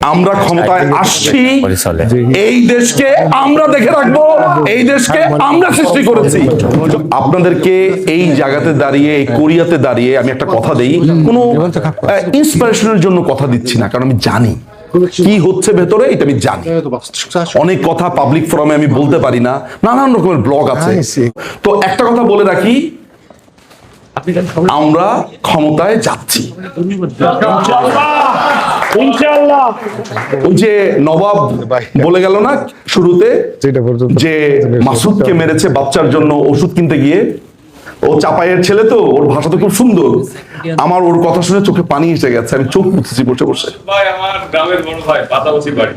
আমরা ক্ষমতায় আসছি, এই দেশকে আমরা দেখে রাখবো, এই দেশকে আমরা সৃষ্টি করেছি। আপনাদেরকে এই জায়গাতে দাঁড়িয়ে, এই কোরিয়াতে দাঁড়িয়ে আমি একটা কথা দেই, কোনো ইন্সপিরেশনের জন্য কথা দিচ্ছি না, কারণ আমি জানি কি হচ্ছে ভেতরে, এটা আমি জানি। অনেক কথা পাবলিক ফোরামে আমি বলতে পারি না, নানান রকমের ব্লগ আছে। তো একটা কথা বলে রাখি, আমরা ক্ষমতায় যাচ্ছি ইনশাআল্লাহ। ওই যে নবাব বলে গেল না শুরুতে যে মাসুদকে মেরেছে বাচ্চার জন্য ওষুধ কিনতে গিয়ে, ও চাপাইয়ের ছেলে তো, ওর ভাষা তো খুব সুন্দর। আমার ওর কথা শুনে চোখে পানি এসে গেছে, আমি চোখ মুছেছি বসে বসে। ভাই আমার গ্রামের বড় ভাই পাতাবসি বাড়ি।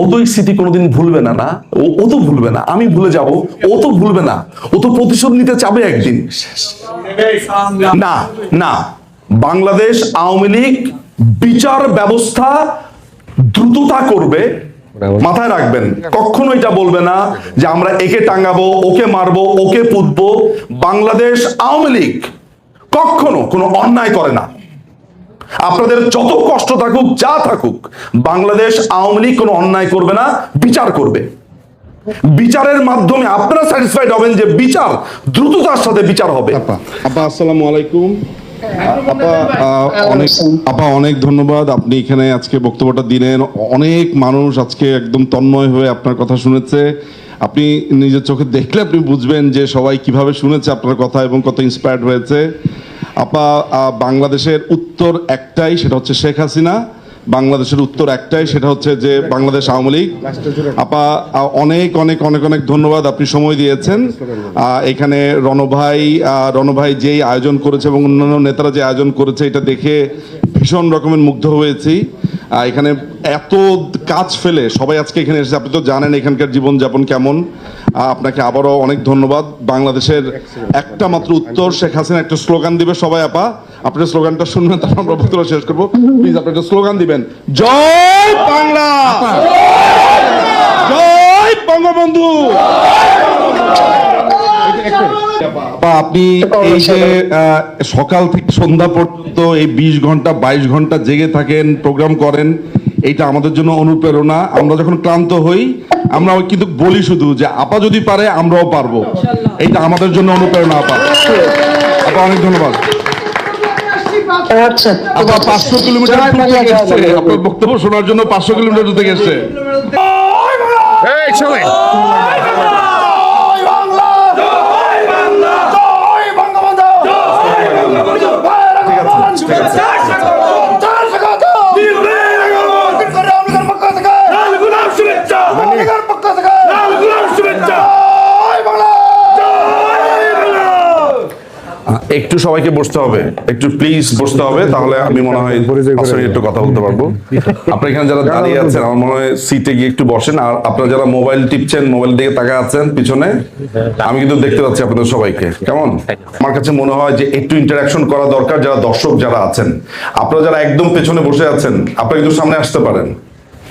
ও তো এই স্মৃতি কোনোদিন ভুলবে না, না ও তো ভুলবে না, আমি ভুলে যাব, ও তো ভুলবে না, ও তো প্রতিশোধ নিতে চাবে একদিন। না না, বাংলাদেশ আওয়ামী লীগ বিচার ব্যবস্থা দ্রুততা করবে, মাথায় রাখবেন। কখনো এটা বলবে না যে আমরা একে টাঙ্গাবো, ওকে মারবো, ওকে পুতবো। বাংলাদেশ আওয়ামী লীগ কখনো কোনো অন্যায় করে না। আপনাদের যত কষ্ট থাকুক, যা থাকুক, বাংলাদেশ আওয়ামী লীগ কোনো অন্যায় করবে না, বিচার করবে। বিচারের মাধ্যমে আপনারা স্যাটিসফাইড হবেন যে বিচার দ্রুততার সাথে বিচার হবে। আপা আসসালামু আলাইকুম। আপা অনেক ধন্যবাদ, আপনি এখানে আজকে বক্তব্যটা দিলেন। অনেক মানুষ আজকে একদম তন্ময় হয়ে আপনার কথা শুনেছে। আপনি নিজের চোখে দেখলে আপনি বুঝবেন যে সবাই কিভাবে শুনেছে আপনার কথা এবং কত ইন্সপায়ার্ড হয়েছে। আপা, বাংলাদেশের উত্তর একটাই, সেটা হচ্ছে শেখ হাসিনা। বাংলাদেশের উত্তর একটাই, সেটা হচ্ছে যে বাংলাদেশ আওয়ামী লীগ। আপা অনেক অনেক অনেক অনেক ধন্যবাদ, আপনি সময় দিয়েছেন। এখানে রণভাই যেই আয়োজন করেছে এবং অন্যান্য নেতারা যে আয়োজন করেছে, এটা দেখে ভীষণ রকমের মুগ্ধ হয়েছি। এখানে এত কাজ ফেলে সবাই আজকে এখানে এসেছে, আপনি তো জানেন এখানকার জীবনযাপন কেমন। আপনাকে আবারও অনেক ধন্যবাদ। বাংলাদেশের একটা মাত্র উত্তর, শেখ হাসিনা একটা স্লোগান দিবে সবাই। আপা আপনার স্লোগানটা শুনবেন, তারপর আমরা বক্তব্য শেষ করবো। প্লিজ আপনি একটা স্লোগান দিবেন, জয় বাংলা, জয় বঙ্গবন্ধু। আপনি এই যে সকাল থেকে সন্ধ্যা পর্যন্ত এই 20 ঘন্টা 22 ঘন্টা জেগে থাকেন, প্রোগ্রাম করেন, এইটা আমাদের জন্য অনুপ্রেরণা। আমরা যখন ক্লান্ত হই আমরা কিন্তু বলি শুধু যে আপা যদি পারে আমরাও পারবো, এইটা আমাদের জন্য অনুপ্রেরণা। আপা অনেক ধন্যবাদ। আপা 500 কিলোমিটার দূর থেকে এসছে আপনার বক্তব্য শোনার জন্য, 500 কিলোমিটার দূর থেকে এসছে। একটু সবাইকে বসতে হবে, একটু প্লিজ বসতে হবে, তাহলে আমি মনে হয় একটু কথা বলতে পারবো। আপনারা এখানে যারা দাঁড়িয়ে আছেন, আমার মনে হয় সিটে গিয়ে একটু বসেন। আর আপনারা যারা মোবাইল টিপছেন, মোবাইল দিকে তাকা আছেন পিছনে, আমি কিন্তু দেখতে পাচ্ছি আপনাদের সবাইকে। কেমন আমার কাছে মনে হয় যে একটু ইন্টারাকশন করা দরকার। যারা দর্শক যারা আছেন, আপনারা যারা একদম পেছনে বসে আছেন, আপনারা কিন্তু সামনে আসতে পারেন।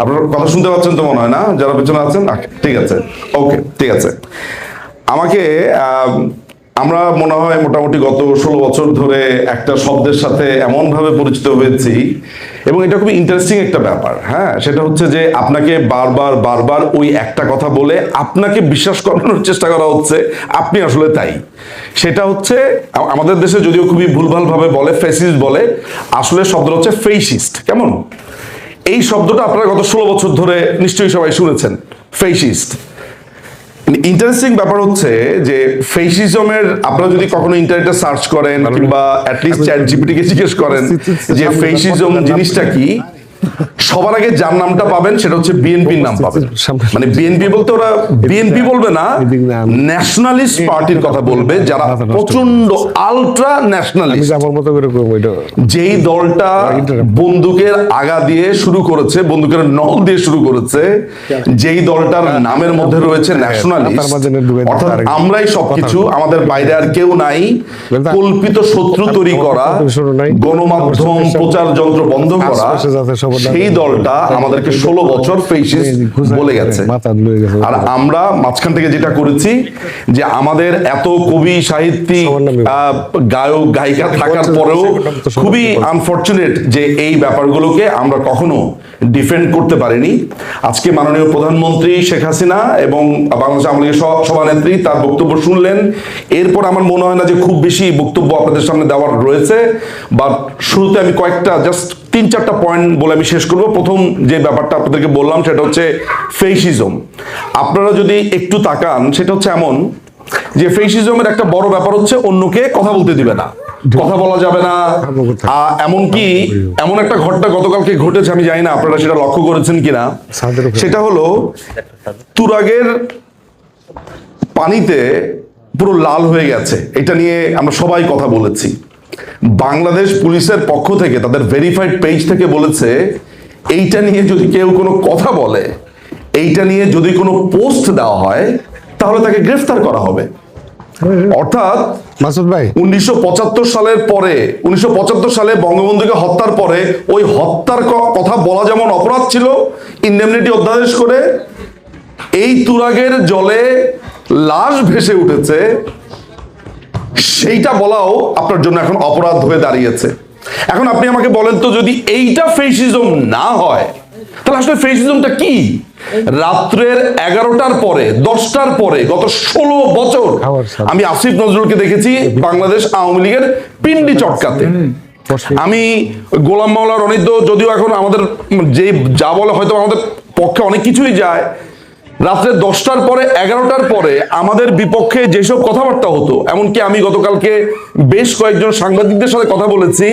আপনারা কথা শুনতে পাচ্ছেন তো মনে হয় না, যারা পেছনে আছেন? ঠিক আছে, ওকে, ঠিক আছে। আমাকে আমরা মনে হয় মোটামুটি গত 16 বছর ধরে একটা শব্দের সাথে এমন ভাবে পরিচিত হয়েছি, এবং এটা খুবই ইন্টারেস্টিং একটা ব্যাপার। হ্যাঁ, সেটা হচ্ছে যে আপনাকে বারবার বারবার ওই একটা কথা বলে আপনাকে বিশ্বাস করানোর চেষ্টা করা হচ্ছে আপনি আসলে তাই। সেটা হচ্ছে আমাদের দেশে যদিও খুবই ভুলভাল ভাবে বলে, ফেসিস্ট বলে, আসলে শব্দটা হচ্ছে ফেসিস্ট। কেমন এই শব্দটা আপনারা গত 16 বছর ধরে নিশ্চয়ই সবাই শুনেছেন, ফেসিস্ট। ইন্টারেস্টিং ব্যাপার হচ্ছে যে ফেসিজমের, আপনারা যদি কখনো ইন্টারনেটে সার্চ করেন কিংবা অ্যাটলিস্ট চ্যাট জিপিটি কে জিজ্ঞেস করেন যে ফেসিজম জিনিসটা কি, সবার আগে যার নামটা পাবেন সেটা হচ্ছে বিএনপির নাম পাবেন। মানে বিএনপি বলতে ওরা বিএনপি বলবে না, ন্যাশনালিস্ট পার্টির কথা বলবে, যারা প্রচন্ড আলট্রা ন্যাশনালিস্ট। যেই দলটা বন্দুকের আগা দিয়ে শুরু করেছে, বন্দুকের নল দিয়ে শুরু করেছে, যেই দলটার নামের মধ্যে রয়েছে ন্যাশনালিস্ট, অর্থাৎ আমরাই সবকিছু, আমাদের বাইরে আর কেউ নাই। কল্পিত শত্রু তৈরি করা, গণমাধ্যম প্রচার যন্ত্র বন্ধ করা, সেই দলটা আমাদেরকে 16 বছর ফেসিস্ট বলে গেছে। আর আমরা মাঝখান থেকে যেটা করেছি যে আমাদের এত কবি সাহিত্যিক গায়ক গায়িকা থাকার পরেও খুবই আনফরচুনেট যে এই ব্যাপারগুলোকে আমরা কখনো ডিফেন্ড করতে পারিনি। আজকে মাননীয় প্রধানমন্ত্রী শেখ হাসিনা এবং বাংলাদেশ আওয়ামী লীগের সভানেত্রী তার বক্তব্য শুনলেন, এরপর আমার মনে হয় না যে খুব বেশি বক্তব্য আপনাদের সামনে দেওয়ার রয়েছে। বা শুরুতে আমি কয়েকটা জাস্ট 3-4টা পয়েন্ট বলে আমি শেষ করব। প্রথম যে ব্যাপারটা আপনাদেরকে বললাম সেটা হচ্ছে ফেসিজম। আপনারা যদি একটু তাকান সেটা হচ্ছে এমন যে ফেসিজমের একটা বড় ব্যাপার হচ্ছে অন্যকে কথা বলতে দিবে না, কথা বলা যাবে না। এমনকি এমন একটা ঘটনা গতকালকে ঘটেছে, আমি জানি না আপনারা সেটা লক্ষ্য করেছেন কিনা, সেটা হলো তুরাগের পানিতে পুরো লাল হয়ে গেছে, এটা নিয়ে আমরা সবাই কথা বলেছি। বাংলাদেশ পুলিশের পক্ষ থেকে তাদের ভেরিফাইড পেজ থেকে বলেছে এইটা নিয়ে যদি কেউ কোনো কথা বলে, এইটা নিয়ে যদি কোনো পোস্ট দেওয়া হয় তাহলে তাকে গ্রেফতার করা হবে। অর্থাৎ মাসুদ ভাই 1975 সালের পরে 1975 সালে বঙ্গবন্ধুকে হত্যার পরে ওই হত্যার কথা বলা যেমন অপরাধ ছিল, ইন্ডেমনিটি অধ্যাদেশ করে এই তুরাগের জলে লাশ ভেসে উঠেছে সেইটা বলাও আপনার জন্য এখন অপরাধ হয়ে দাঁড়িয়েছে। এখন আপনি আমাকে বলেন তো, যদি এইটা ফেসিজম না হয় তাহলে আসলে ফেসিজমটা কি? রাত্রের 11টার পরে 10টার পরে গত 16 বছর আমি আসিফ নজরুলকে দেখেছি বাংলাদেশ আওয়ামী লীগের পিন্ডি চটকাতে। আমি গোলাম মাওলা রনিত যদিও এখন আমাদের যে যা বলে হয়তো আমাদের পক্ষে অনেক কিছুই যায়, রাত্রে 10টার পরে 11টার পরে আমাদের বিপক্ষে যেসব কথাবার্তা হতো, এমনকি আমি গতকালকে বেশ কয়েকজন সাংবাদিকদের সাথে কথা বলেছি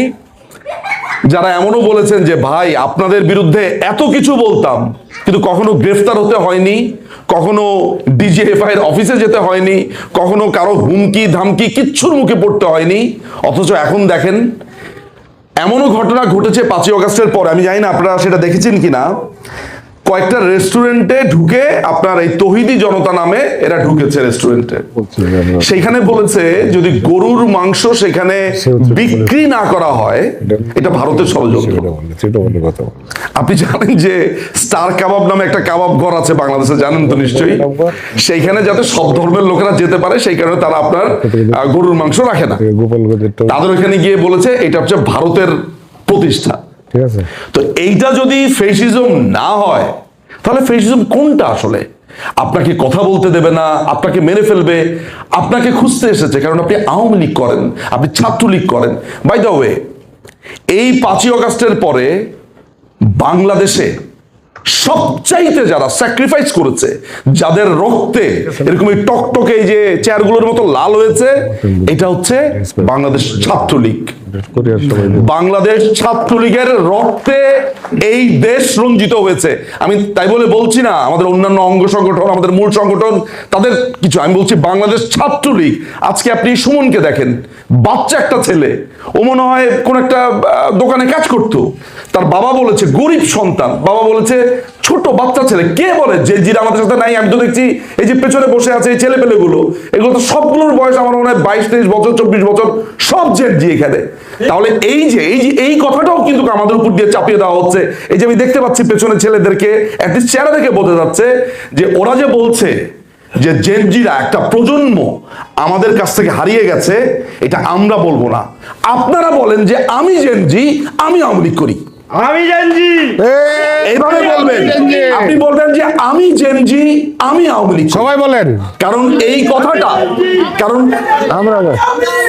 যারা এমনও বলেছেন যে ভাই আপনাদের বিরুদ্ধে এত কিছু বলতাম কিন্তু কখনো গ্রেফতার হতে হয়নি, কখনো ডিজিএফআই এর অফিসে যেতে হয়নি, কখনো কারো হুমকি ধামকি কিচ্ছুর মুখে পড়তে হয়নি। অথচ এখন দেখেন এমনও ঘটনা ঘটেছে 5ই আগস্টের পরে, আমি জানি না আপনারা সেটা দেখেছেন কিনা, কয়েকটা রেস্টুরেন্টে ঢুকে আপনার এই তৌহিদি জনতা নামে এরা ঢুকেছে রেস্টুরেন্টে, সেইখানে বলেছে যদি গরুর মাংস সেখানে বিক্রি না করা হয় এটা ভারতের ষড়যন্ত্র। আপনি জানেন যে স্টার কাবাব নামে একটা কাবাব ঘর আছে বাংলাদেশে, জানেন তো নিশ্চয়ই, সেইখানে যাতে সব ধর্মের লোকেরা যেতে পারে সেই কারণে তারা আপনার গরুর মাংস রাখে না। তাদের ওইখানে গিয়ে বলেছে এটা হচ্ছে ভারতের প্রতিষ্ঠা। ঠিক আছে, তো এইটা যদি ফেসিজম না হয় তাহলে ফেসিজম কোনটা আসলে? আপনাকে কথা বলতে দেবে না, আপনাকে মেরে ফেলবে, আপনাকে খুঁজতে এসেছে কারণ আপনি আওয়ামী লীগ করেন, আপনি ছাত্রলীগ করেন। বাই দ্য ওয়ে, এই 5ই আগস্টের পরে বাংলাদেশে সবচাইতে যারা স্যাক্রিফাইস করেছে, যাদের রক্তে এরকম এই টকটকে এই যে চেয়ারগুলোর মতো লাল হয়েছে, এটা হচ্ছে বাংলাদেশ ছাত্রলীগ। বাংলাদেশ ছাত্রলীগের রক্তে এই দেশ রঞ্জিত হয়েছে। আমি তাই বলে বলছি না আমাদের অন্যান্য অঙ্গ সংগঠন, আমাদের মূল সংগঠন তাদের কিছু, আমি বলছি বাংলাদেশ ছাত্রলীগ। আজকে আপনি সুমনকে দেখেন, বাচ্চা একটা ছেলে, ও মনে হয় কোন একটা দোকানে কাজ করতো, তার বাবা বলেছে গরিব সন্তান, বাবা বলেছে ছোট বাচ্চা ছেলে। কে বলে যে জিরা আমাদের সাথে নাই? আমি তো দেখছি এই যে পেছনে বসে আছে এই ছেলে পেলেগুলো, এগুলো তো সবগুলোর বয়স আমার মনে হয় 22-23 বছর 24 বছর, সব জেনজি এখানে। তাহলে এই কথাটাও কিন্তু আমাদের উপর দিয়ে চাপিয়ে দেওয়া হচ্ছে। এই যে আমি দেখতে পাচ্ছি পেছনে ছেলেদেরকে অ্যাটলিস্ট চেহারা দেখে বোঝা যাচ্ছে যে ওরা যে বলছে যে জেনজিরা একটা প্রজন্ম আমাদের কাছ থেকে হারিয়ে গেছে, এটা আমরা বলবো না, আপনারা বলেন যে আমি জেনজি, আমি আওয়ামী লীগ করি। আমি জেনজি এইভাবে বলবেন, আপনি বলবেন যে আমি জেনজি, আমি আওয়ামী লীগ, সবাই বলেন। কারণ এই কথাটা,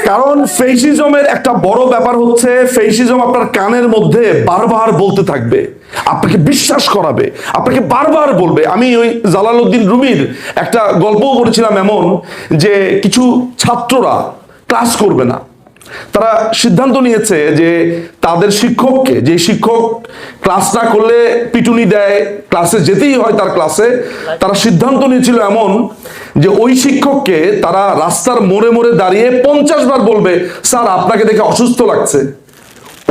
কারণ ফেসিজমের একটা বড় ব্যাপার হচ্ছে ফেসিজম আপনার কানের মধ্যে বারবার বলতে থাকবে, আপনাকে বিশ্বাস করাবে, আপনাকে বারবার বলবে। আমি ওই জালালউদ্দিন রুমির একটা গল্পও পড়েছিলাম এমন যে কিছু ছাত্ররা ক্লাস করবে না, তারা সিদ্ধান্ত নিয়েছে যে তাদের শিক্ষককে, যে শিক্ষক ক্লাস না করলে পিটুনি দেয়, ক্লাসে যেতেই হয় তার ক্লাসে, তারা সিদ্ধান্ত নিয়েছিল এমন যে ওই শিক্ষককে তারা রাস্তার মোড়ে মোড়ে দাঁড়িয়ে 50 বার বলবে স্যার আপনাকে দেখে অসুস্থ লাগছে।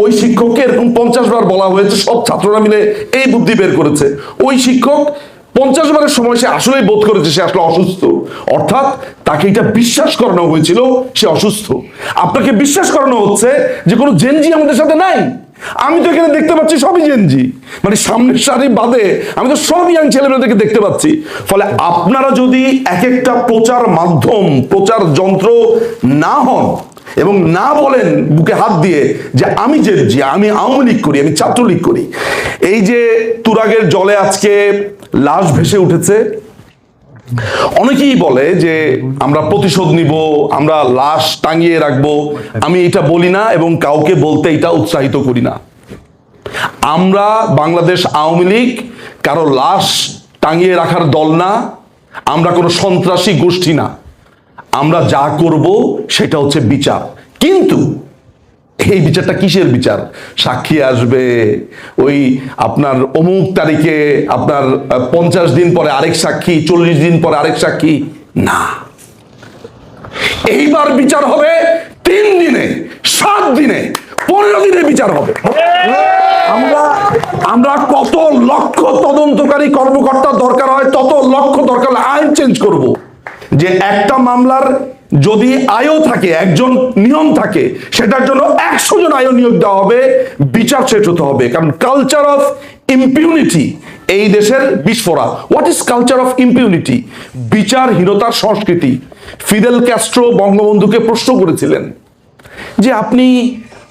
ওই শিক্ষককে এরকম 50 বার বলা হয়েছে, সব ছাত্ররা মিলে এই বুদ্ধি বের করেছে। ওই শিক্ষক 50 বারের সময় সে আসলেই বোধ করেছে সে আসলে অসুস্থ, অর্থাৎ তাকে এটা বিশ্বাস করানো হয়েছিল সে অসুস্থ। আপনাকে বিশ্বাস করানো হচ্ছে যে কোনো জেনজি আমাদের সাথে নাই, আমি তো এখানে দেখতে পাচ্ছি সবই জেনজি, মানে সামনের সারি বাদে আমি তো সব ইয়াং ছেলেমেয়েদেরকে দেখতে পাচ্ছি। ফলে আপনারা যদি এক একটা প্রচার মাধ্যম, প্রচার যন্ত্র না হন এবং না বলেন বুকে হাত দিয়ে যে আমি জেনজি, আমি আওয়ামী লীগ করি, আমি ছাত্রলীগ করি। এই যে তুরাগের জলে আজকে লাশ ভেসে উঠেছে, অনেকেই বলে যে আমরা প্রতিশোধ নিব, আমরা লাশ টাঙিয়ে রাখবো। আমি এটা বলি না এবং কাউকে বলতে এটা উৎসাহিত করি না। আমরা বাংলাদেশ আওয়ামী লীগ কারো লাশ টাঙিয়ে রাখার দল না, আমরা কোনো সন্ত্রাসী গোষ্ঠী না। আমরা যা করব সেটা হচ্ছে বিচার। কিন্তু এই বিচারটা কিসের বিচার? সাক্ষী আসবে, ওই আপনার অমুক তারিখে আপনার 50 দিন পরে আরেক সাক্ষী, 40 দিন পরে আরেক সাক্ষী না। এইবার বিচার হবে 3 দিনে, 7 দিনে, 15 দিনে বিচার হবে। আমরা কত লক্ষ তদন্তকারী কর্মকর্তা দরকার হয়, তত লক্ষ দরকার হলে আইন চেঞ্জ করব, যে একটা মামলার যদি আয়ও থাকে, একজন নিয়ম থাকে, সেটার জন্য 100 জন আয়ও নিয়োগ দেওয়া হবে, বিচার শেষ হতে হবে। কারণ কালচার অফ ইম্পিউনিটি এই দেশের বিস্ফোরা। What is culture of impunity? বিচারহীনতার সংস্কৃতি। ফিদেল ক্যাস্ট্রো বঙ্গবন্ধুকে প্রশ্ন করেছিলেন যে আপনি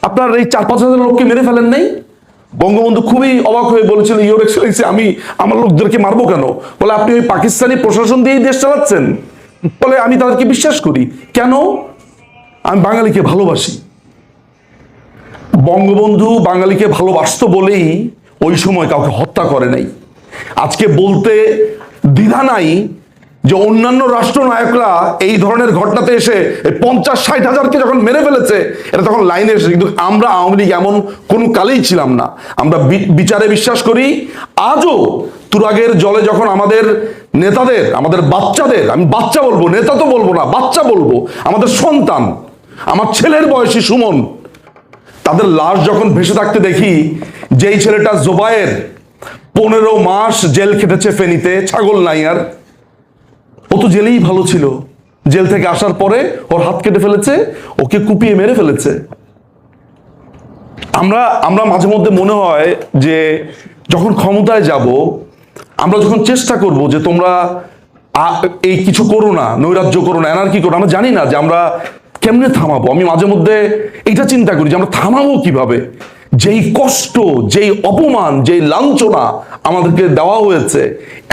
আপনার এই 4-5 হাজার লোককে মেরে ফেলেন নাই? বঙ্গবন্ধু খুবই অবাক হয়ে বলেছিল, ইওর এক্সেলেন্সি, আমি আমার লোকদেরকে মারবো কেন? বলে আপনি ওই পাকিস্তানি প্রশাসন দিয়েই দেশ চালাচ্ছেন। বলে আমি তাদেরকে বিশ্বাস করি। কেন? আমি বাঙালিকে ভালোবাসি। বঙ্গবন্ধু বাঙালিকে ভালোবাসতো বলেই ওই সময় কাউকে হত্যা করে নাই। আজকে বলতে দ্বিধা নাই যে অন্যান্য রাষ্ট্রনায়করা এই ধরনের ঘটনাতে এসে 50-60 হাজারকে যখন মেরে ফেলেছে, এটা তখন লাইনে এসে। কিন্তু আমরা আওয়ামী লীগ এমন কোনো কালেই ছিলাম না। আমরা বিচারে বিশ্বাস করি। আজও তুরাগের জলে যখন আমাদের নেতাদের, আমাদের বাচ্চাদের, আমি বাচ্চা বলবো, নেতা তো বলবো না, বাচ্চা বলবো, আমাদের সন্তান, আমার ছেলের বয়সী সুমন, তাদের লাশ যখন ভেসে থাকতে দেখি, যেই ছেলেটা জোবায়ের 15 মাস জেল খেটেছে ফেনীতে, ছাগল নাইয়ার, ও তো জেলেই ভালো ছিল। জেল থেকে আসার পরে ওর হাত কেটে ফেলেছে, ওকে কুপিয়ে মেরে ফেলেছে। আমরা মাঝে মধ্যে মনে হয় যে যখন ক্ষমতায় যাব, আমরা যখন চেষ্টা করব যে তোমরা এই কিছু করো না, নৈরাজ্য করো না, এনার্কি করো, আমরা জানি না যে আমরা কেমনে থামাবো। আমি মাঝে মধ্যে এটা চিন্তা করি যে আমরা থামাবো কিভাবে। যেই কষ্ট, যেই অপমান, যেই লাঞ্ছনা আমাদেরকে দেওয়া হয়েছে,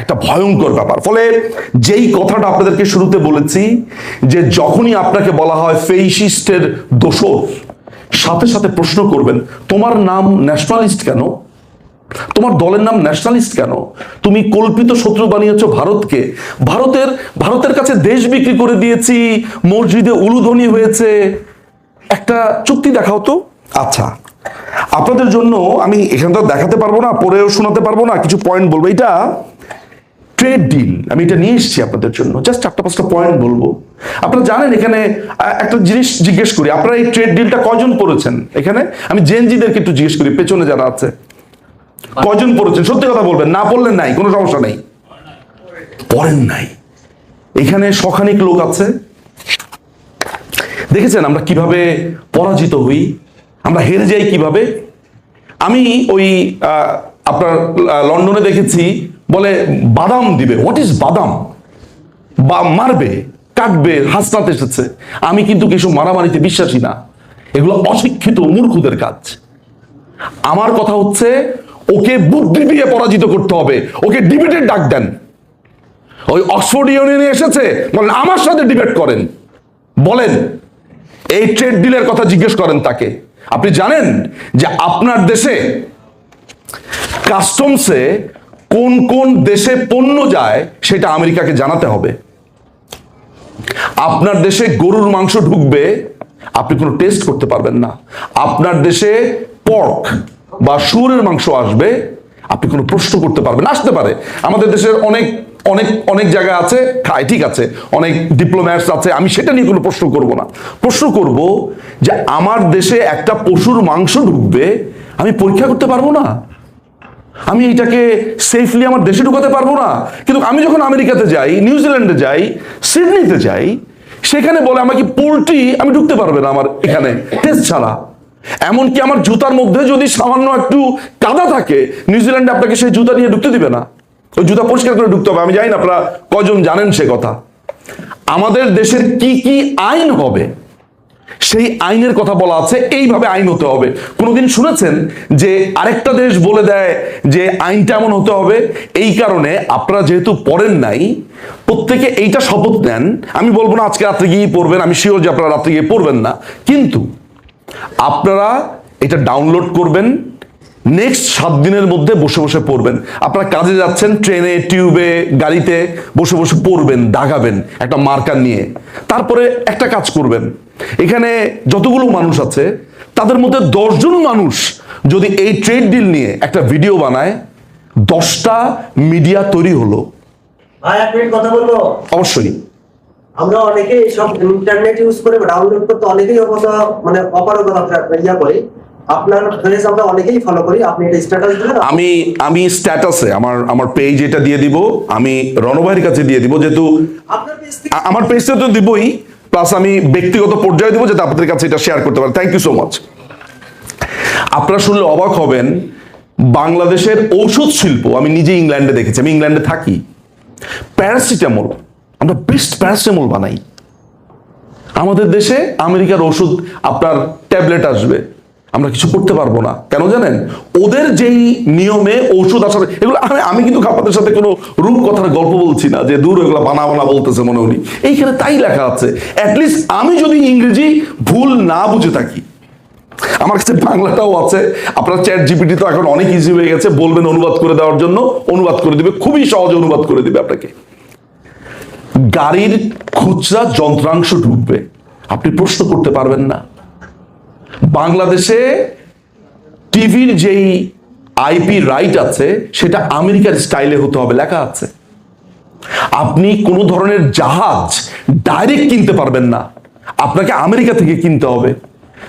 একটা ভয়ঙ্কর ব্যাপার। ফলে যেই কথাটা আপনাদেরকে শুরুতে বলেছি, যে যখনই আপনাকে বলা হয় ফেসিস্টের দোষর, সাথে সাথে প্রশ্ন করবেন, তোমার নাম ন্যাশনালিস্ট কেন? তোমার দলের নাম ন্যাশনালিস্ট কেন? তুমি কল্পিত শত্রু বানিয়েছো ভারতকে। ভারতের কাছে দেশ বিক্রি করে দিয়েছি, মসজিদে উলুধ্বনি হয়েছে। একটা চুক্তি দেখাও তো। আচ্ছা, আপনাদের জন্য আমি এখানটা দেখাতে পারবো না, পড়েও শোনাতে পারবো না, কিছু পয়েন্ট বলবো। এটা ট্রেড ডিল, আমি এটা নিয়ে এসেছি আপনাদের জন্য। জাস্ট 4-5টা পয়েন্ট বলবো। আপনারা জানেন, এখানে একটা জিনিস জিজ্ঞেস করি, আপনারা এই ট্রেড ডিলটা কয়জন পড়েছেন? এখানে আমি জেনজিদেরকে একটু জিজ্ঞেস করি, পেছনে যারা আছে, কয়জন পড়েছেন? সত্যি কথা বলবেন, না পড়লেন নাই, কোনো সমস্যা নেই। পড়েন নাই, এখানে শখানিক লোক আছে। দেখেছেন আমরা কিভাবে পরাজিত হই, আমরা হেরে যাই কিভাবে। আমি ওই আপনার লন্ডনে দেখেছি, বলে বাদাম দিবে। হোয়াট ইজ বাদাম? বা মারবে, কাটবে, হাসনাত এসেছে। আমি কিন্তু কিছু মারামারিতে বিশ্বাসী না, এগুলো অশিক্ষিত মূর্খদের কাজ। আমার কথা হচ্ছে, ওকে বুদ্ধি দিয়ে পরাজিত করতে হবে। ওকে ডিবেটের ডাক দেন। ওই অক্সফোর্ড ইউনিয়নে এসেছে, বলেন আমার সাথে ডিবেট করেন, বলেন এই ট্রেড ডিলের কথা জিজ্ঞেস করেন তাকে। আপনি জানেন যে আপনার দেশে কাস্টমসে কোন কোন দেশে পণ্য যায় সেটা আমেরিকাকে জানাতে হবে। আপনার দেশে গরুর মাংস ঢুকবে, আপনি কোনো টেস্ট করতে পারবেন না। আপনার দেশে পর্ক বা শুয়োরের মাংস আসবে, আপনি কোনো প্রশ্ন করতে পারবেন না। আসতে পারে, আমাদের দেশের অনেক অনেক অনেক জায়গা আছে খায়, ঠিক আছে, অনেক ডিপ্লোম্যাটস আছে, আমি সেটা নিয়ে কোনো প্রশ্ন করব না। প্রশ্ন করব যে আমার দেশে একটা পশুর মাংস ঢুকবে, আমি পরীক্ষা করতে পারবো না? আমি এটাকে সেফলি আমার দেশে ঢুকাতে পারবো না? কিন্তু আমি যখন আমেরিকাতে যাই, নিউজিল্যান্ডে যাই, সিডনিতে যাই, সেখানে বলে আমাকে পোল্ট্রি আমি ঢুকতে পারবে না আমার এখানে টেস্ট ছাড়া। এমনকি আমার জুতার মধ্যে যদি সামান্য একটু কাদা থাকে, নিউজিল্যান্ডে আপনাকে সেই জুতা নিয়ে ঢুকতে দিবে না, ওই জুতা পরিষ্কার করে ঢুকতে হবে। আমি জানি না আপনারা কয়জন জানেন সে কথা। আমাদের দেশের কি কি আইন হবে সেই আইনের কথা বলা আছে, এইভাবে আইন হতে হবে। কোনোদিন শুনেছেন যে আরেকটা দেশ বলে দেয় যে আইনটা এমন হতে হবে? এই কারণে আপনারা যেহেতু পড়েন নাই, প্রত্যেকে এইটা শপথ নেন। আমি বলবো না আজকে রাত্রে গিয়ে পড়বেন, আমি শিওর যে আপনারা রাত্রে গিয়ে পড়বেন না, কিন্তু আপনারা এটা ডাউনলোড করবেন, নেক্সট 7 দিনের মধ্যে বসে বসে পড়বেন। আপনারা কাজে যাচ্ছেন, ট্রেনে, টিউবে, গাড়িতে বসে বসে পড়বেন, দাগাবেন একটা মার্কার নিয়ে। তারপরে একটা কাজ করবেন, এখানে যতগুলো মানুষ আছে তাদের মধ্যে 10 জন মানুষ যদি এই ট্রেড ডিল নিয়ে একটা ভিডিও বানায়, 10টা মিডিয়া তৈরি হলো। ভাই এক মিনিট কথা বলবো। অবশ্যই আমরা অনেকেই সব ইন্টারনেট ইউজ করে ডাউনলোড করতে অনেকেই মানে অপারগতা ইয়া করি। আপনার ফেস আমরা অনেকেই ফলো করি, আপনি এটা স্ট্যাটাস দিবেন। আমি স্ট্যাটাসে আমার পেজ এটা দিয়ে দিব, আমি রণভাইয়ের কাছে দিয়ে দিব, যেহেতু আপনার পেজ থেকে আমার পেজটা তো দিবই, প্লাস আমি ব্যক্তিগত পর্যায়ে দিব যাতে আপনাদের কাছে এটা শেয়ার করতে পারি। Thank you so much. আপনারা শুনলে অবাক হবেন, বাংলাদেশের ঔষধ শিল্প আমি নিজে ইংল্যান্ডে দেখেছি, আমি ইংল্যান্ডে থাকি। প্যারাসিটামল, আমরা বেস্ট প্যারাসিটামল বানাই। আমাদের দেশে আমেরিকার ওষুধ আপনার ট্যাবলেট আসবে, আমরা কিছু করতে পারবো না। কেন জানেন? ওদের যেই নিয়মে ঔষধ আসার, এগুলো আমি কিন্তু আপনাদের সাথে কোনো রূপ কথার গল্প বলছি না যে দূর এগুলো বানা বানা বলতেছে মনে উনি, এইখানে তাই লেখা আছে। অ্যাটলিস্ট আমি যদি ইংরেজি ভুল না বুঝে থাকি, আমার কাছে বাংলাটাও আছে। আপনার চ্যাট জিপিটি তো এখন অনেক ইজি হয়ে গেছে, বলবেন অনুবাদ করে দেওয়ার জন্য, অনুবাদ করে দিবে, খুবই সহজে অনুবাদ করে দিবে আপনাকে। গাড়ির খুচরা যন্ত্রাংশ ঢুকবে, আপনি প্রশ্ন করতে পারবেন না। বাংলাদেশে টিভির যেই আইপি রাইট আছে সেটা আমেরিকার স্টাইলে হতে হবে, লেখা আছে। আপনি কোনো ধরনের জাহাজ ডাইরেক্ট কিনতে পারবেন না, আপনাকে আমেরিকা থেকে কিনতে হবে।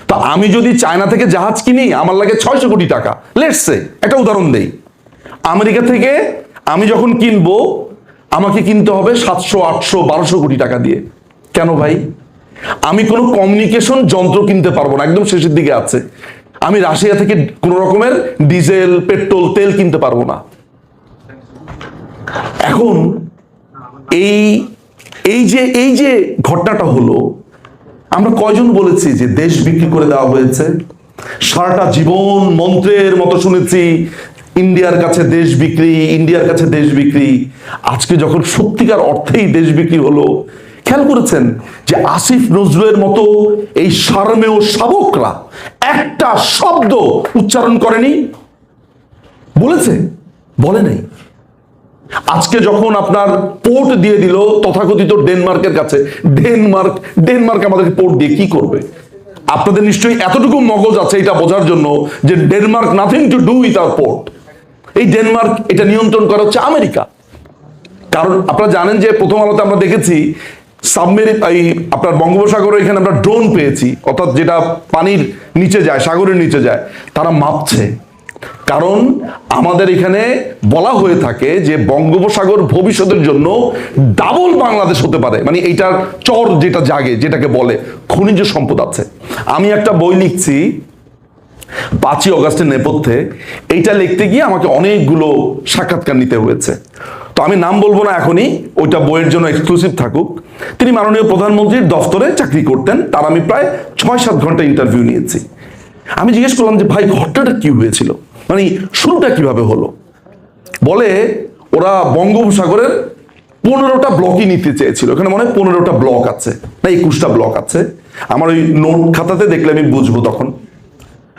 তো আমি যদি চায়না থেকে জাহাজ কিনি, আমার লাগে 600 কোটি টাকা, লেটস সে, একটা উদাহরণ দেই। আমেরিকা থেকে আমি যখন কিনবো, আমাকে কিনতে হবে 700, 800, 1200 কোটি টাকা দিয়ে। কেন ভাই? আমি কোনো কমিউনিকেশন যন্ত্র কিনতে পারবো না, একদম শেষের দিকে আছে। আমি রাশিয়া থেকে কোনো রকমের ডিজেল, পেট্রোল, তেল কিনতে পারবো না। এখন এই যে ঘটনাটা হলো, আমরা কয়জন বলেছি যে দেশ বিক্রি করে দেওয়া হয়েছে? সারাটা জীবন মন্ত্রের মতো শুনেছি ইন্ডিয়ার কাছে দেশ বিক্রি, ইন্ডিয়ার কাছে দেশ বিক্রি। আজকে যখন সত্যিকার অর্থেই দেশ বিক্রি হলো, খেয়াল করেছেন যে আসিফ নজরুলের মতো এই সারমেয় শাবকরা একটা শব্দ উচ্চারণ করেনি? বলেছে? বলে নাই। আজকে যখন আপনার পোর্ট দিয়ে দিল তথাকথিত ডেনমার্কের কাছে, ডেনমার্ক আমাদেরকে পোর্ট দিয়ে কি করবে? আপনাদের নিশ্চয়ই এতটুকু মগজ আছে এটা বোঝার জন্য যে Denmark nothing to do with our port. এই ডেনমার্ক এটা নিয়ন্ত্রণ করা হচ্ছে আমেরিকা। কারণ আপনারা জানেন যে প্রথম আলোতে আমরা দেখেছি সাবমেরিন, আপনার বঙ্গোপসাগরে এখানে আমরা ড্রোন পেয়েছি, অর্থাৎ যেটা পানির নিচে যায়, সাগরের নিচে যায়, তারা মাপছে। কারণ আমাদের এখানে বলা হয়ে থাকে যে বঙ্গোপসাগর ভবিষ্যতের জন্য ডাবল বাংলাদেশ হতে পারে, মানে এইটার চর যেটা জাগে, যেটাকে বলে খনিজ সম্পদ আছে। আমি একটা বই লিখছি 5ই অগাস্টের নেপথ্যে, এইটা লিখতে গিয়ে আমাকে অনেকগুলো সাক্ষাৎকার নিতে হয়েছে। তো আমি নাম বলবো না এখনই, ওইটা বইয়ের জন্য এক্সক্লুসিভ থাকুক। তিনি মাননীয় প্রধানমন্ত্রীর দফতরে চাকরি করতেন, তার আমি প্রায় 6-7 ঘন্টা ইন্টারভিউ নিয়েছি। আমি জিজ্ঞেস করলাম যে ভাই ঘটনাটা কি হয়েছিল, মানে শুরুটা কিভাবে হলো? বলে ওরা বঙ্গোপসাগরের 15টা ব্লকই নিতে চেয়েছিল। এখানে মনে হয় 15টা ব্লক আছে না 21টা ব্লক আছে। আমার ওই নোট খাতাতে দেখলে আমি বুঝবো তখন।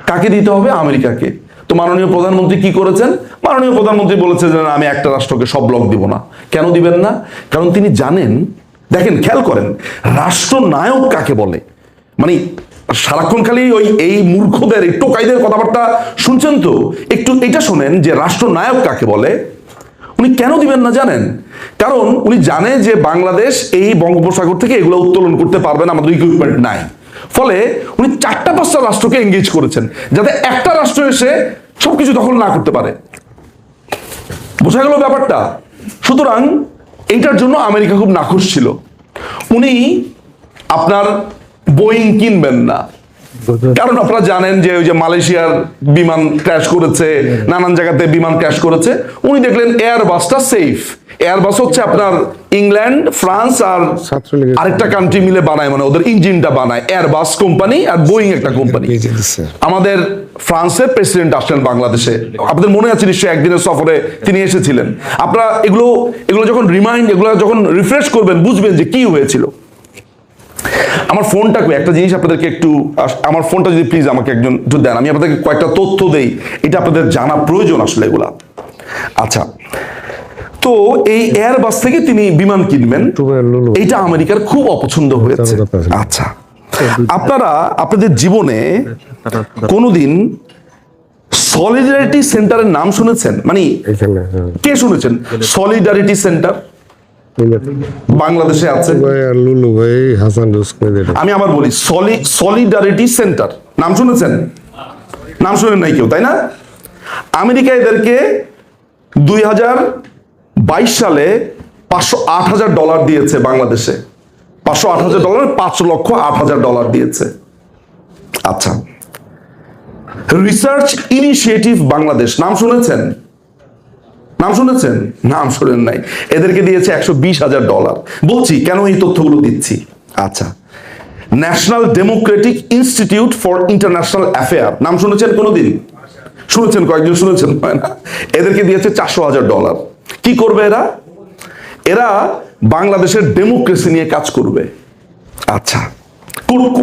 কাকে দিতে হবে? আমেরিকাকে। তো মাননীয় প্রধানমন্ত্রী কি করেছেন? মাননীয় প্রধানমন্ত্রী বলেছে যে আমি একটা রাষ্ট্রকে সব ব্লক দিব না। কেন দিবেন না? কারণ তিনি জানেন, দেখেন খেয়াল করেন, রাষ্ট্রনায়ক কাকে বলে? মানে সারাক্ষণ খালি এই মূর্খদের, এই টোকাইদের কথাবার্তা শুনছেন তো, একটু এটা শোনেন যে রাষ্ট্রনায়ক কাকে বলে। উনি কেন দিবেন না জানেন? কারণ উনি জানে যে বাংলাদেশ এই বঙ্গোপসাগর থেকে এগুলো উত্তোলন করতে পারবে না, আমাদের ইকুইপমেন্ট নাই। ফলে উনি 4-5টা রাষ্ট্রকে এঙ্গেজ করেছেন যাতে একটা রাষ্ট্র এসে সবকিছু দখল না করতে পারে। বোঝা গেল ব্যাপারটা? সুতরাং এইটার জন্য আমেরিকা খুব নাখুশ ছিল। উনি আপনার বোয়িং কিনবেন না, কারণ আপনারা জানেন যে ওই যে মালয়েশিয়ার বিমান ক্র্যাশ করেছে, নানান জায়গাতে বিমান ক্র্যাশ করেছে, উনি দেখলেন এয়ারবাসটা সেফ। এয়ারবাস হচ্ছে আপনার ইংল্যান্ড, ফ্রান্স আর আরেকটা কান্ট্রি মিলে বানায়, মানে ওদের ইঞ্জিনটা বানায় এয়ারবাস কোম্পানি আর বোয়িং একটা কোম্পানি। আমাদের ফ্রান্সের প্রেসিডেন্ট আসলেন বাংলাদেশে, আপনাদের মনে আছে নিশ্চয়ই, একদিনের সফরে তিনি এসেছিলেন। আপনারা এগুলো যখন এগুলো যখন রিফ্রেশ করবেন বুঝবেন যে কি হয়েছিল। আমার ফোনটা একটা জিনিস আপনাদেরকে একটু, আমার ফোনটা যদি প্লিজ আমাকে একজন একটু দেন, আমি আপনাদেরকে কয়েকটা তথ্য দেই, এটা আপনাদের জানা প্রয়োজন আসলে এগুলা। আচ্ছা, তো এই এয়ারবাস থেকে তিনি বিমান কিনবেন, এইটা আমেরিকার খুব অপছন্দ হয়েছে। আচ্ছা, আপনারা আপনাদের জীবনে কোনোদিন সলিডারিটি সেন্টারের নাম শুনেছেন? মানে কে শুনেছেন সলিডারিটি সেন্টার? বাংলাদেশে আছে। আমি আবার বলি, সলিডারিটি সেন্টার নাম শুনেছেন? নাম শুনেন নাই কেউ, তাই না? আমেরিকা এদেরকে 2022 সালে $508,000 দিয়েছে বাংলাদেশে। $508,000, $5,08,000 দিয়েছে। আচ্ছা, রিসার্চ ইনিশিয়েটিভ বাংলাদেশ নাম শুনেছেন? নাম শুনেছেন? নাম শুনেন নাই। এদেরকে দিয়েছে $120,000। বলছি কেন এই তথ্যগুলো দিচ্ছি। আচ্ছা, national Democratic institute for international affair নাম শুনেছেন কোনোদিন? শুনেছেন? কয়েকজন শুনেছেন? এদেরকে দিয়েছে $400,000। কি করবে এরা? এরা বাংলাদেশের ডেমোক্রেসি নিয়ে কাজ করবে। আচ্ছা,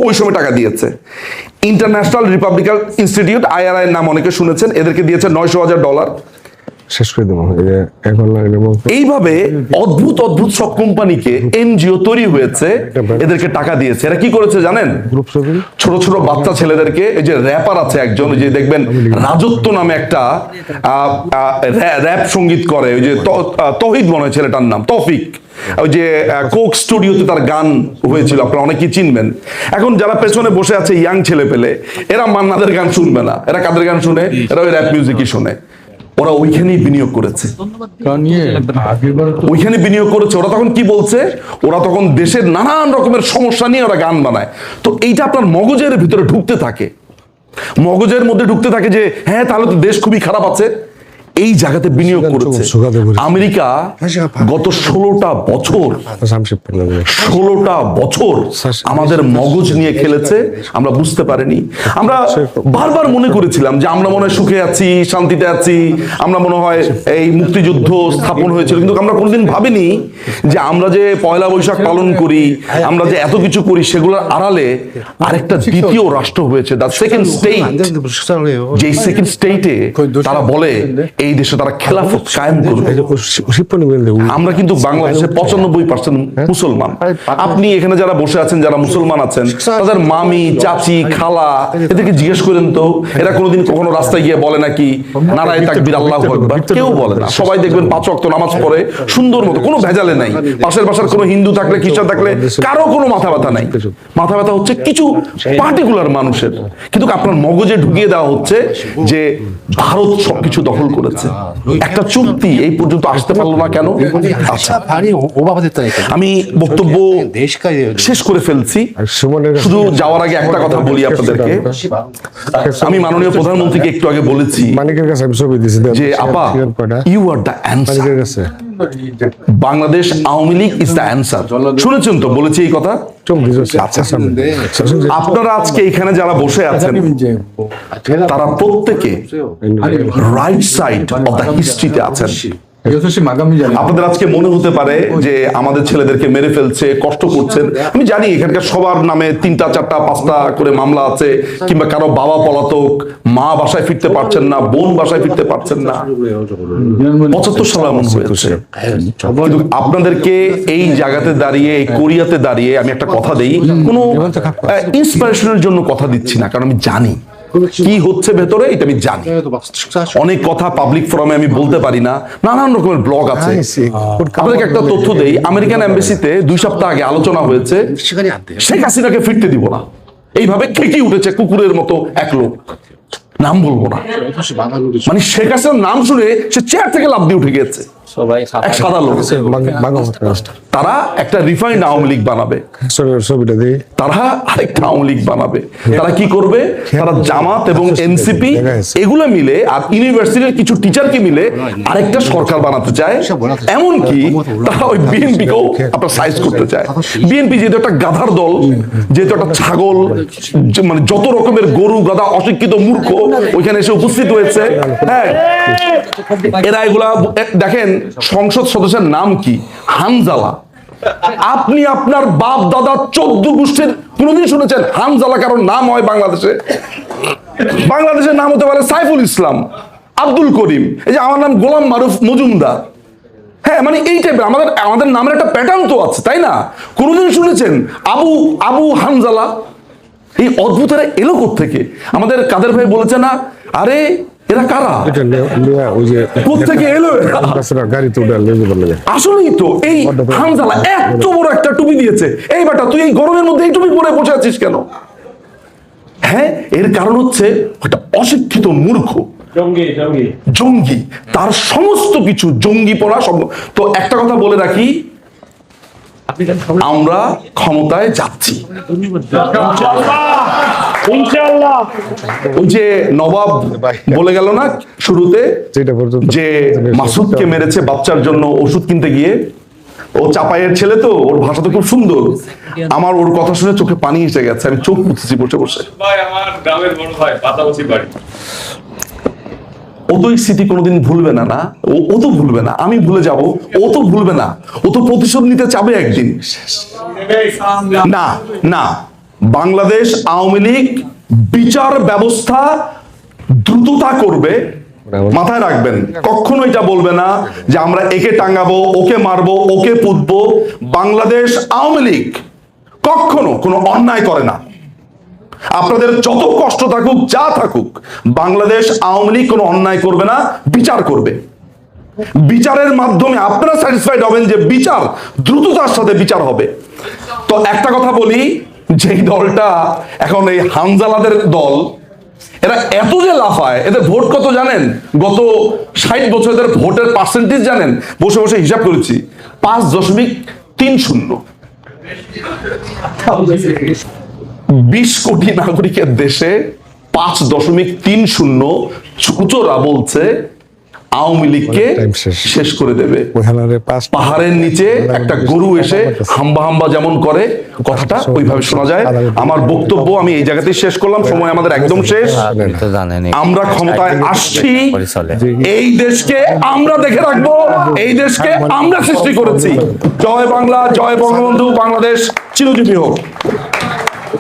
ওই সময় টাকা দিয়েছে। ইন্টারন্যাশনাল রিপাবলিকান ইনস্টিটিউট, IRI নাম অনেকে শুনেছেন, এদেরকে দিয়েছে $900,000। শেষ করে দেবো এখন। এইভাবে অদ্ভুত অদ্ভুত সব কোম্পানিকে এনজিও তৈরি হয়েছে, এদেরকে টাকা দিয়েছে। এরা কি করেছে জানেন? ছোট ছোট বাচ্চা ছেলেদেরকে, এই যে র্যাপার আছে একজন, ওই যে দেখবেন রাজত্ব নামে একটা র্যাপ সঙ্গীত করে, ওই যে তৌহিদ মনে হয় ছেলেটার নাম, তৌফিক, ওই যে কোক স্টুডিওতে তার গান হয়েছিল, আপনারা অনেকেই চিনবেন। এখন যারা পেছনে বসে আছে ইয়াং ছেলে পেলে, এরা মান্নাদের গান শুনবে না, এরা কাদের গান শুনে? এরা ওই র্যাপ মিউজিকই শুনে। ওরা ওইখানেই বিনিয়োগ করেছে, ওইখানে বিনিয়োগ করেছে। ওরা তখন কি বলছে? ওরা তখন দেশের নানান রকমের সমস্যা নিয়ে ওরা গান বানায়। তো এইটা আপনার মগজের ভিতরে ঢুকতে থাকে, মগজের মধ্যে ঢুকতে থাকে যে হ্যাঁ, তাহলে তো দেশ খুবই খারাপ আছে। এই জায়গাতে বিনিয়োগ করেছে আমেরিকা। গত 16টা বছর আমাদের মগজ নিয়ে খেলেছে, আমরা বুঝতে পারিনি। আমরা বারবার মনে করেছিলাম যে আমরা মনে হয় সুখে আছি, শান্তিতে আছি, আমরা মনে হয় এই মুক্তিযুদ্ধ স্থাপন হয়েছিল, কিন্তু আমরা কোনোদিন ভাবিনি যে আমরা যে পয়লা বৈশাখ পালন করি, আমরা যে এত কিছু করি, সেগুলোর আড়ালে আরেকটা দ্বিতীয় রাষ্ট্র হয়েছে, দ্য সেকেন্ড স্টেট। যে সেকেন্ড স্টেটে তারা বলে এই দেশে তারা খেলাফত কায়েম করবে। আমরা কিন্তু বাংলাদেশে 95% মুসলমান। আপনি এখানে যারা বসে আছেন, যারা মুসলমান আছেন, তাদের মামি, চাচি, খালা, এদেরকে জিজ্ঞেস করেন তো, এরা কোনোদিন কখনো রাস্তায় গিয়ে বলে নাকি নারায়ে তাকবীর আল্লাহু আকবার? কেউ বলে না। সবাই দেখবেন 5 ওয়াক্ত নামাজ পড়ে সুন্দর মতো, কোনো ভেজালে নাই। পাশের বাসার কোনো হিন্দু থাকলে, খ্রিস্টান থাকলে কারো কোনো মাথা ব্যথা নাই। মাথা ব্যথা হচ্ছে কিছু পার্টিকুলার মানুষের। কিন্তু আপনার মগজে ঢুকিয়ে দেওয়া হচ্ছে যে ভারত সবকিছু দখল করেছে। একটা চুক্তি এই পর্যন্ত আসতে পারলো না কেন? আচ্ছা, আমি বক্তব্য শেষ করে ফেলছি। শুধু যাওয়ার আগে একটা কথা বলি আপনাদেরকে। আমি মাননীয় প্রধানমন্ত্রীকে একটু আগে বলেছি যে আপা, you are the answer. Bangladesh Awami League is the answer. শুনেছেন তো বলেছি এই কথা? আপনারা আজকে এখানে যারা বসে আছেন, তারা প্রত্যেকে রাইট সাইড অফ দ্য হিস্ট্রিতে আছেন। আপনাদের আজকে মনে হতে পারে যে আমাদের ছেলেদেরকে মেরে ফেলছে, কষ্ট করছেন। আমি জানি এখানকার সবার নামে 3টা 4টা 5টা করে মামলা আছে, কিংবা কারো বাবা পলাতক, মা বাসায় ফিরতে পারছেন না, বোন বাসায় ফিরতে পারছেন না। 75 সালে এমন হয়েছে। কিন্তু আপনাদেরকে এই জায়গাতে দাঁড়িয়ে, এই কোরিয়াতে দাঁড়িয়ে আমি একটা কথা দেই, কোনো ইন্সপিরেশনের জন্য কথা দিচ্ছি না, কারণ আমি জানি কি হচ্ছে ভেতরে, এটা আমি জানি। অনেক কথা পাবলিক ফোরামে আমি বলতে পারি না, নানান রকমের ব্লগ আছে। আপনাদেরকে একটা তথ্য দেই, আমেরিকান এমবাসিতে 2 সপ্তাহ আগে আলোচনা হয়েছে শেখ হাসিনাকে ফিরতে দিব না। এইভাবে খেকি উঠেছে কুকুরের মতো এক লোক, নাম বলবো না। মানে শেখ হাসিনার নাম শুনে সে চেয়ার থেকে লাফ দিয়ে উঠে গেছে। সবাই এক সাদা লোক, তারা একটা রিফাইন্ড আওয়ামী লীগ বানাবে, ছবিটা দিই। তারা আরেকটা আওয়ামী লীগ বানাবে। তারা কি করবে? তারা জামাত এবং এনসিপি এগুলো মিলে আর ইউনিভার্সিটির কিছু টিচারকে মিলে আরেকটা সরকার বানাতে চায়। এমনকি তারা ওই বিএনপিকেও আপনার সাইজ করতে চায়। বিএনপি যেহেতু একটা গাধার দল, যেহেতু একটা ছাগল, মানে যত রকমের গরু গাধা অশিক্ষিত মূর্খ ওইখানে এসে উপস্থিত হয়েছে। হ্যাঁ, এরা এগুলা দেখেন, সংসদ সদস্যের নাম কি? হানজালা। আপনি আপনার বাপ দাদা 14 গোষ্ঠীর কোনদিন শুনেছেন হানজালা কারণ নাম হয় বাংলাদেশে? বাংলাদেশের নাম হতে পারে সাইফুল ইসলাম, আব্দুল করিম, এই যে আমার নাম গোলাম মারুফ মজুমদার। হ্যাঁ, মানে এই টাইপের আমাদের নামের একটা প্যাটার্ন তো আছে, তাই না? কোনদিন শুনেছেন আবু হানজালা? এই অদ্ভুত এরা এলো কোত্থেকে? আমাদের কাদের ভাই বলেছে না, আরে এরা কারা, কোত্থেকে এলো গাড়িতে উঠে লাগে। আসলেই তো এই হানজালা এত বড় একটা টুপি দিয়েছে। এই বেটা, তুই এই গরমের মধ্যে এই টুপি পরে বসে আছিস কেন? হ্যাঁ, এর কারণ হচ্ছে একটা অশিক্ষিত মূর্খ জঙ্গি, তার সমস্ত কিছু জঙ্গি পড়া সব। তো একটা কথা বলে রাখি, আমরা ক্ষমতায় যাচ্ছি ওই যে নবাব বলে গেল না শুরুতে যে মাসুদকে মেরেছে বাচ্চার জন্য ওষুধ কিনতে গিয়ে, ও চাপাইয়ের ছেলে তো, ওর ভাষা তো খুব সুন্দর। আমার ওর কথা শুনে চোখে পানি এসে গেছে, আমি চোখ মুছেছি বসে বসে। ভাই আমার গ্রামের বড় ভাই, পাতাবসি বাড়ি। ও তো এই স্মৃতি কোনোদিন ভুলবে না। না, ও তো ভুলবে না, আমি ভুলে যাব, ও তো ভুলবে না। ও তো প্রতিশোধ নিতে চাবে একদিন। না না, বাংলাদেশ আওয়ামী লীগ বিচার ব্যবস্থা দ্রুততা করবে, মাথায় রাখবেন। কখনো এটা বলবে না যে আমরা একে টাঙ্গাবো, ওকে মারবো, ওকে পুতবো। বাংলাদেশ আওয়ামী লীগ কখনো কোনো অন্যায় করে না। আপনাদের যত কষ্ট থাকুক, যা থাকুক, বাংলাদেশ আওয়ামী লীগ কোনো অন্যায় করবে না, বিচার করবে। বিচারের মাধ্যমে আপনারা স্যাটিসফাইড হবেন যে বিচার দ্রুততার সাথে বিচার হবে। তো একটা কথা বলি, যে দলটা এখন এই হানজালাদের দল, এরা এত যে লাফায়, এদের ভোট কত জানেন? গত 60 বছর এদের ভোটের পার্সেন্টেজ জানেন? বসে বসে হিসাব করেছি, 5.30। 20 কোটি নাগরিকের দেশে 5.30 চুচোরা বলছে আওয়ামী লীগকে শেষ করে দেবে। পাহাড়ের নিচে একটা গরু এসে হাম্বা হাম্বা যেমন করে, কথাটা ওইভাবে শোনা যায়। আমার বক্তব্য আমি এই জায়গাতেই শেষ করলাম, সময় আমাদের একদম শেষ। আমরা ক্ষমতায় আসছি, এই দেশকে আমরা দেখে রাখবো, এই দেশকে আমরা সৃষ্টি করেছি। জয় বাংলা, জয় বঙ্গবন্ধু, বাংলাদেশ চিরজীবী হোক।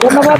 ধন্যবাদ।